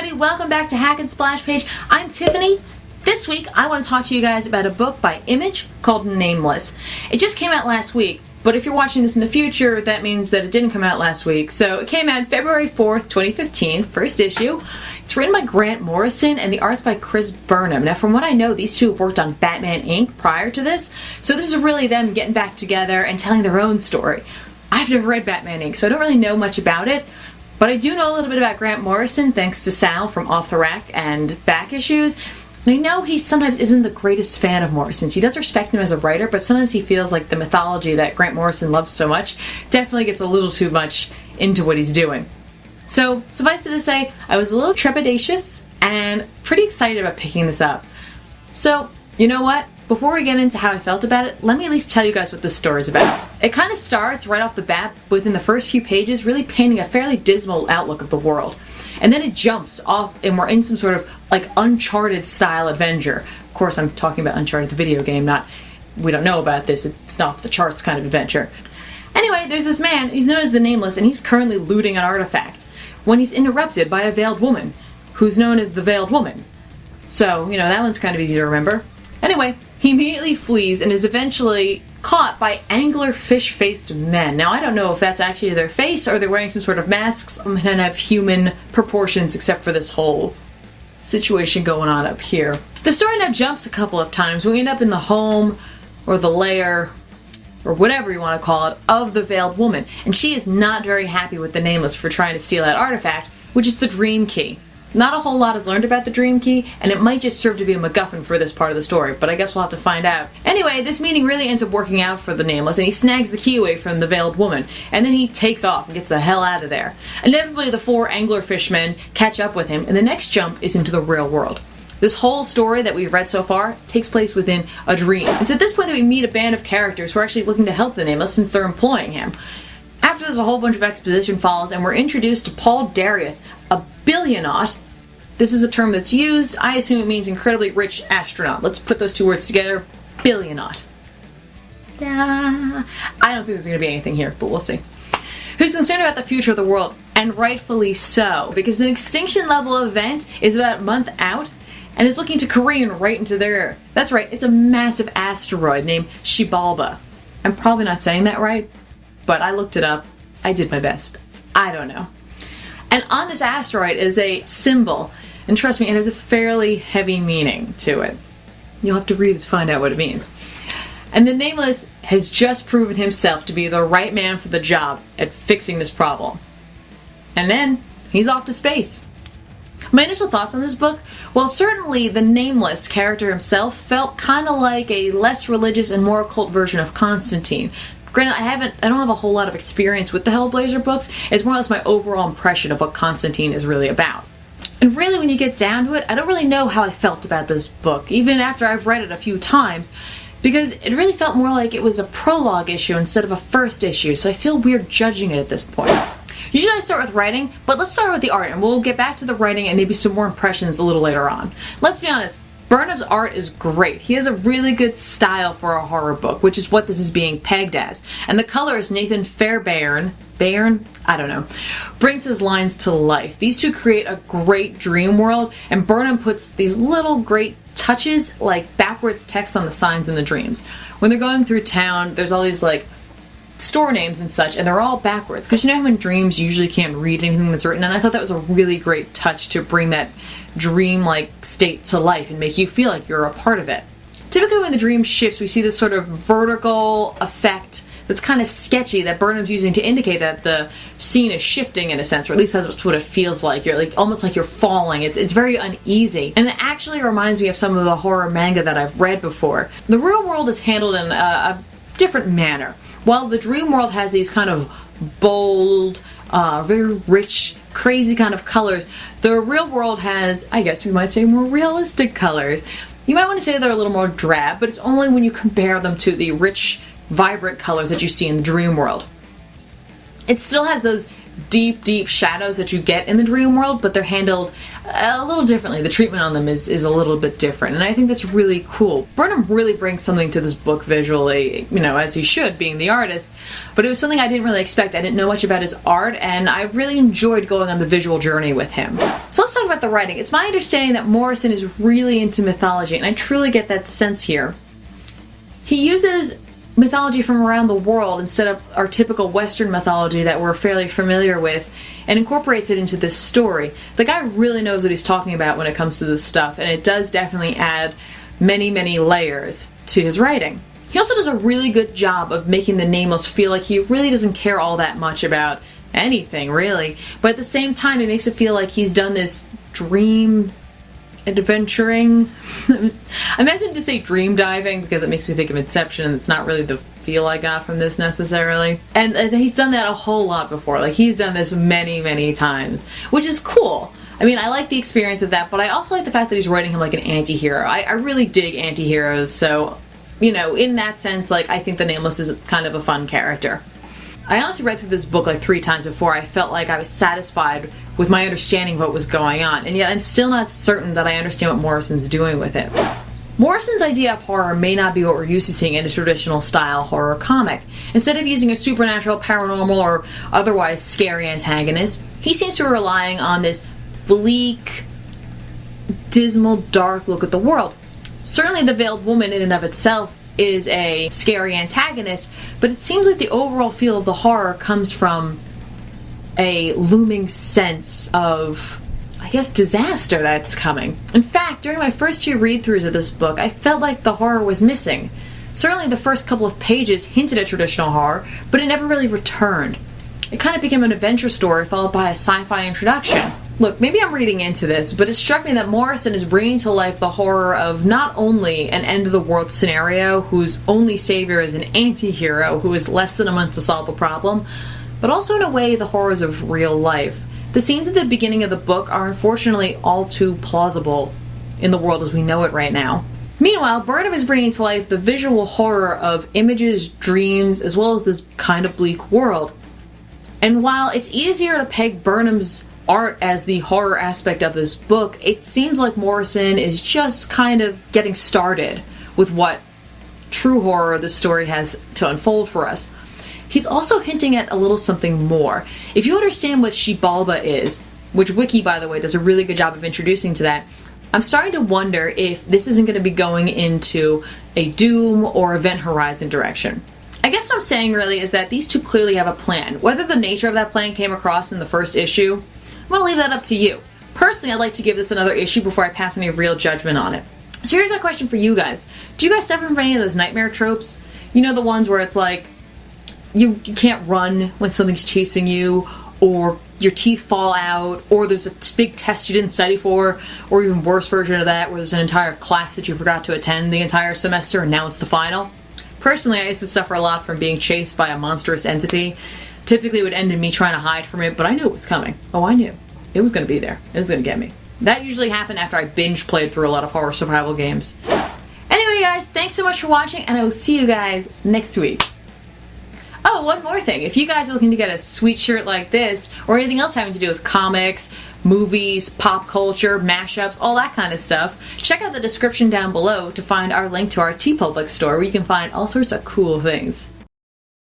everybody, welcome back to Hack and Splash Page. I'm Tiffany. This week I want to talk to you guys about a book by Image called Nameless. It just came out last week, but if you're watching this in the future, that means that it didn't come out last week. So it came out February 4th, 2015, first issue. It's written by Grant Morrison and the art's by Burnham. Now from what I know, these two have worked on Batman Inc. prior to this, so this is really them getting back together and telling their own story. I've never read Batman Inc., so I don't really know much about it. But I do know a little bit about Grant Morrison, thanks to Sal from Off the Rack and Back Issues. And I know he sometimes isn't the greatest fan of Morrison's. He does respect him as a writer, but sometimes he feels like the mythology that Grant Morrison loves so much definitely gets a little too much into what he's doing. So, suffice it to say, I was a little trepidatious and pretty excited about picking this up. So, you know what? Before we get into how I felt about it, let me at least tell you guys what this story is about. It kind of starts right off the bat within the first few pages, really painting a fairly dismal outlook of the world. And then it jumps off and we're in some sort of like Uncharted style adventure. Of course, I'm talking about Uncharted the video game, not we don't know about this, it's not off the charts kind of adventure. Anyway, there's this man, he's known as the Nameless, and he's currently looting an artifact when he's interrupted by a veiled woman, who's known as the Veiled Woman. So, you know, that one's kind of easy to remember. Anyway, he immediately flees and is eventually caught by angler fish-faced men. Now, I don't know if that's actually their face or they're wearing some sort of masks and have human proportions except for this whole situation going on up here. The story now jumps a couple of times. We end up in the home or the lair or whatever you want to call it of the Veiled Woman. And she is not very happy with the Nameless for trying to steal that artifact, which is the Dream Key. Not a whole lot is learned about the Dream Key, and it might just serve to be a MacGuffin for this part of the story, but I guess we'll have to find out. Anyway, this meeting really ends up working out for the Nameless, and he snags the key away from the Veiled Woman, and then he takes off and gets the hell out of there. Inevitably, the four anglerfish men catch up with him, and the next jump is into the real world. This whole story that we've read so far takes place within a dream. It's at this point that we meet a band of characters who are actually looking to help the Nameless since they're employing him. After this, a whole bunch of exposition follows, and we're introduced to Paul Darius, a billionaut. This is a term that's used. I assume it means incredibly rich astronaut. Let's put those two words together. Billionaut. I don't think there's going to be anything here, but we'll see. Who's concerned about the future of the world, and rightfully so, because an extinction level event is about a month out, and it's looking to careen right into their... That's right, it's a massive asteroid named Xibalba. I'm probably not saying that right, but I looked it up. I did my best. I don't know. And on this asteroid is a symbol, and trust me, it has a fairly heavy meaning to it. You'll have to read it to find out what it means. And the Nameless has just proven himself to be the right man for the job at fixing this problem. And then, he's off to space. My initial thoughts on this book? Well, certainly the Nameless character himself felt kind of like a less religious and more occult version of Constantine. Granted, I don't have a whole lot of experience with the Hellblazer books. It's more or less my overall impression of what Constantine is really about. And really, when you get down to it, I don't really know how I felt about this book, even after I've read it a few times, because it really felt more like it was a prologue issue instead of a first issue, so I feel weird judging it at this point. Usually I start with writing, but let's start with the art, and we'll get back to the writing and maybe some more impressions a little later on. Let's be honest. Burnham's art is great. He has a really good style for a horror book, which is what this is being pegged as. And the colorist, Nathan Fairbairn, I don't know, brings his lines to life. These two create a great dream world, and Burnham puts these little great touches, like backwards text on the signs in the dreams. When they're going through town, there's all these like store names and such, and they're all backwards, because you know how in dreams you usually can't read anything that's written, and I thought that was a really great touch to bring that dream-like state to life and make you feel like you're a part of it. Typically when the dream shifts, we see this sort of vertical effect that's kind of sketchy that Burnham's using to indicate that the scene is shifting in a sense, or at least that's what it feels like. You're like almost like you're falling. It's very uneasy, and it actually reminds me of some of the horror manga that I've read before. The real world is handled in a different manner. While the dream world has these kind of bold, very rich, crazy kind of colors, the real world has, I guess we might say, more realistic colors. You might want to say they're a little more drab, but it's only when you compare them to the rich, vibrant colors that you see in the dream world. It still has those deep shadows that you get in the dream world, but they're handled a little differently. The treatment on them is a little bit different, and I think that's really cool. Burnham really brings something to this book visually, as he should, being the artist, but it was something I didn't really expect. I didn't know much about his art, and I really enjoyed going on the visual journey with him. So let's talk about the writing. It's my understanding that Morrison is really into mythology, and I truly get that sense here. He uses mythology from around the world instead of our typical Western mythology that we're fairly familiar with, and incorporates it into this story. The guy really knows what he's talking about when it comes to this stuff, and it does definitely add many layers to his writing. He also does a really good job of making the Nameless feel like he really doesn't care all that much about anything, really, but at the same time it makes it feel like he's done this dream adventuring. I'm hesitant to say dream diving because it makes me think of Inception, and it's not really the feel I got from this necessarily. And he's done that a whole lot before. Like, he's done this many times, which is cool. I mean, I like the experience of that, but I also like the fact that he's writing him like an anti-hero. I really dig anti-heroes, so, in that sense, like, I think the Nameless is kind of a fun character. I honestly read through this book like 3 times before I felt like I was satisfied with my understanding of what was going on, and yet I'm still not certain that I understand what Morrison's doing with it. Morrison's idea of horror may not be what we're used to seeing in a traditional style horror comic. Instead of using a supernatural, paranormal, or otherwise scary antagonist, he seems to be relying on this bleak, dismal, dark look at the world. Certainly the Veiled Woman in and of itself is a scary antagonist, but it seems like the overall feel of the horror comes from a looming sense of, I guess, disaster that's coming. In fact, during my first 2 read-throughs of this book, I felt like the horror was missing. Certainly the first couple of pages hinted at traditional horror, but it never really returned. It kind of became an adventure story followed by a sci-fi introduction. Look, maybe I'm reading into this, but it struck me that Morrison is bringing to life the horror of not only an end-of-the-world scenario whose only savior is an anti-hero who is less than a month to solve a problem, but also in a way the horrors of real life. The scenes at the beginning of the book are unfortunately all too plausible in the world as we know it right now. Meanwhile, Burnham is bringing to life the visual horror of images, dreams, as well as this kind of bleak world. And while it's easier to peg Burnham's art as the horror aspect of this book, it seems like Morrison is just kind of getting started with what true horror this story has to unfold for us. He's also hinting at a little something more. If you understand what Shibalba is, which Wiki, by the way, does a really good job of introducing to that, I'm starting to wonder if this isn't going to be going into a Doom or Event Horizon direction. I guess what I'm saying really is that these two clearly have a plan. Whether the nature of that plan came across in the first issue, I'm going to leave that up to you. Personally, I'd like to give this another issue before I pass any real judgment on it. So here's my question for you guys. Do you guys suffer from any of those nightmare tropes? You know, the ones where it's like, you can't run when something's chasing you, or your teeth fall out, or there's a big test you didn't study for, or even worse version of that, where there's an entire class that you forgot to attend the entire semester and now it's the final? Personally, I used to suffer a lot from being chased by a monstrous entity. Typically it would end in me trying to hide from it, but I knew it was coming. Oh, I knew. It was going to be there. It was going to get me. That usually happened after I binge played through a lot of horror survival games. Anyway, guys, thanks so much for watching, and I will see you guys next week. Oh, one more thing. If you guys are looking to get a sweet shirt like this, or anything else having to do with comics, movies, pop culture, mashups, all that kind of stuff, check out the description down below to find our link to our TeePublic store where you can find all sorts of cool things.